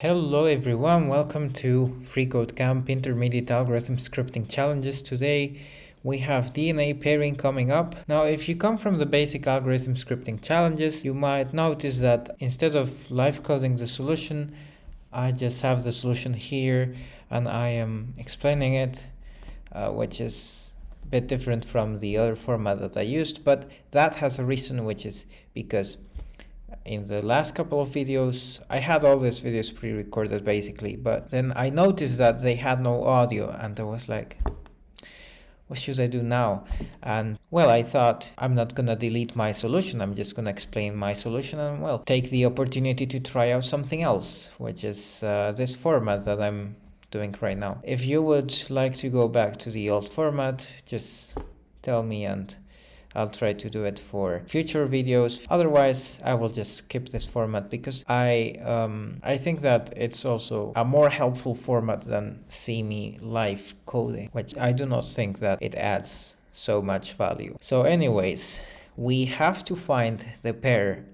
Hello everyone, welcome to FreeCodeCamp Intermediate Algorithm Scripting Challenges. Today we have DNA pairing coming up. Now if you come from the basic algorithm scripting challenges, you might notice that instead of live coding the solution, I just have the solution here and I am explaining it, which is a bit different from the other format that I used, but that has a reason, which is because in the last couple of videos, I had all these videos pre-recorded basically, but then I noticed that they had no audio and I was like, what should I do now? And well, I thought I'm not gonna delete my solution. I'm just gonna explain my solution and well, take the opportunity to try out something else, which is this format that I'm doing right now. If you would like to go back to the old format, just tell me and I'll try to do it for future videos. Otherwise, I will just skip this format because I think that it's also a more helpful format than see me live coding, which I do not think that it adds so much value. So anyways, we have to find the pair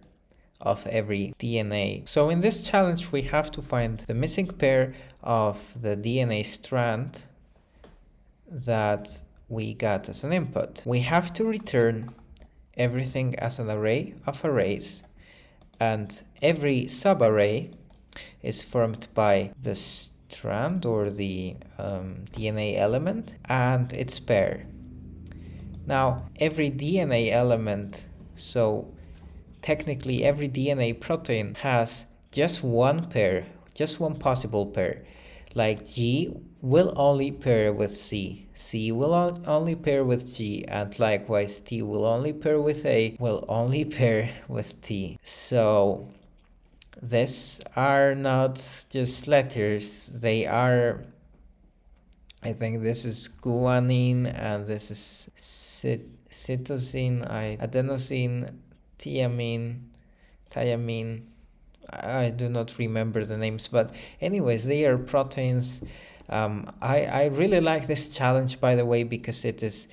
of every DNA. So in this challenge, we have to find the missing pair of the DNA strand that we got as an input. We have to return everything as an array of arrays, and every subarray is formed by the strand or the DNA element and its pair. Now every DNA element, so technically every DNA protein has just one pair, just one possible pair. Like G will only pair with C, C will only pair with G, and likewise T will only pair with A, will only pair with T. So these are not just letters, they are, I think this is guanine and this is cytosine, adenosine, thiamine, I do not remember the names, but anyways, they are proteins. I really like this challenge, by the way, because it is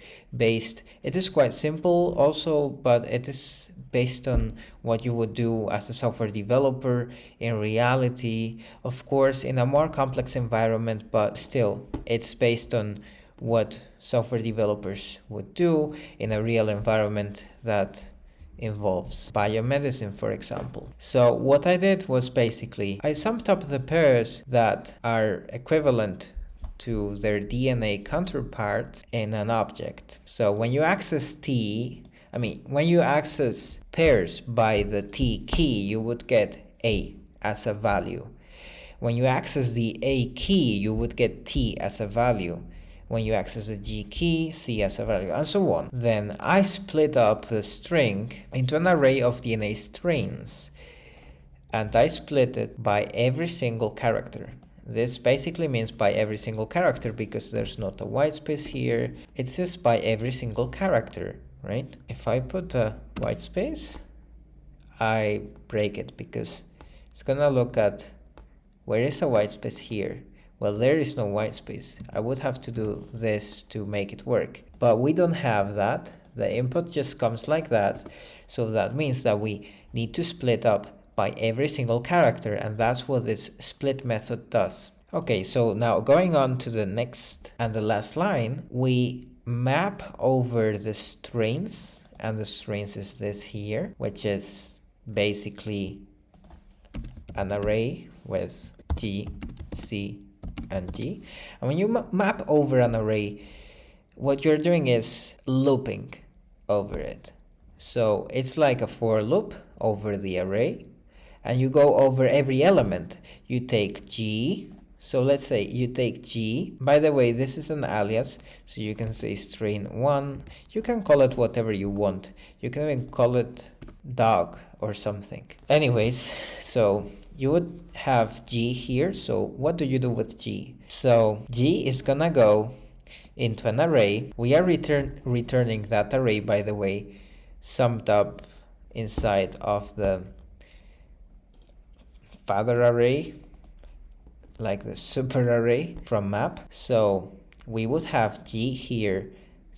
quite simple also, but it is based on what you would do as a software developer in reality, of course, in a more complex environment, but still, it's based on what software developers would do in a real environment that involves biomedicine, for example. So what I did was basically I summed up the pairs that are equivalent to their DNA counterparts in an object. So when you access when you access pairs by the T key, you would get A as a value. When you access the A key, you would get T as a value. When you access the G key, C as a value, and so on. Then I split up the string into an array of DNA strains, and I split it by every single character. This basically means by every single character because there's not a white space here. It's just by every single character, right? If I put a white space, I break it because it's gonna look at where is a white space here. Well, there is no white space. I would have to do this to make it work. But we don't have that. The input just comes like that. So that means that we need to split up by every single character, and that's what this split method does. Okay, so now going on to the next and the last line, we map over the strains, and the strains is this here, which is basically an array with G, C, and G. And when you map over an array, what you're doing is looping over it. So it's like a for loop over the array, and you go over every element. You take G, so let's say you take G. By the way, this is an alias, so you can say strain 1. You can call it whatever you want. You can even call it dog or something. Anyways, so you would have G here. So what do you do with G? So G is gonna go into an array. We are returning that array, by the way, summed up inside of the father array, like the super array from map. So we would have G here,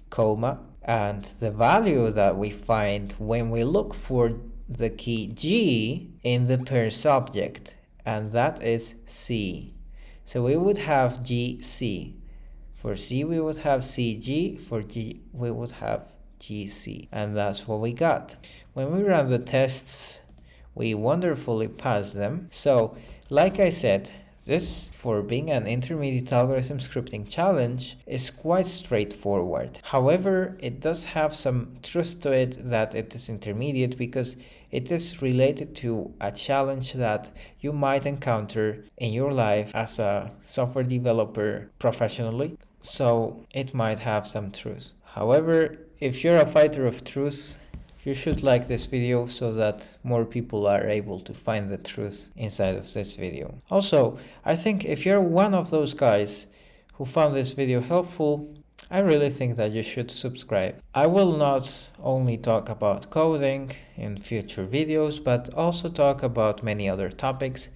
comma, and the value that we find when we look for the key G in the pairs object and that is C. So we would have GC. For C we would have CG, for G we would have GC, and that's what we got. When we run the tests, we wonderfully passed them. So, like I said, this, for being an intermediate algorithm scripting challenge, is quite straightforward. However, it does have some truth to it that it is intermediate because it is related to a challenge that you might encounter in your life as a software developer professionally. So it might have some truth. However, if you're a fighter of truth, you should like this video so that more people are able to find the truth inside of this video. Also, I think if you're one of those guys who found this video helpful, I really think that you should subscribe. I will not only talk about coding in future videos, but also talk about many other topics.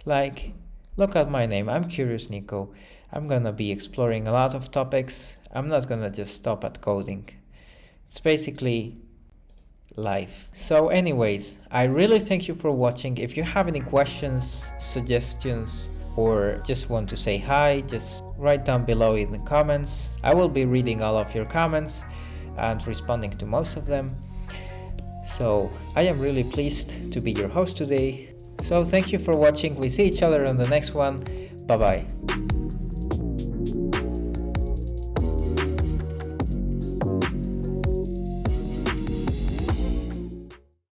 Like, look at my name, I'm Curious Nico. I'm gonna be exploring a lot of topics. I'm not gonna just stop at coding. It's basically life. So anyways, I really thank you for watching. If you have any questions, suggestions, or just want to say hi, just write down below in the comments. I will be reading all of your comments and responding to most of them. So I am really pleased to be your host today. So thank you for watching. We see each other on the next one. Bye bye.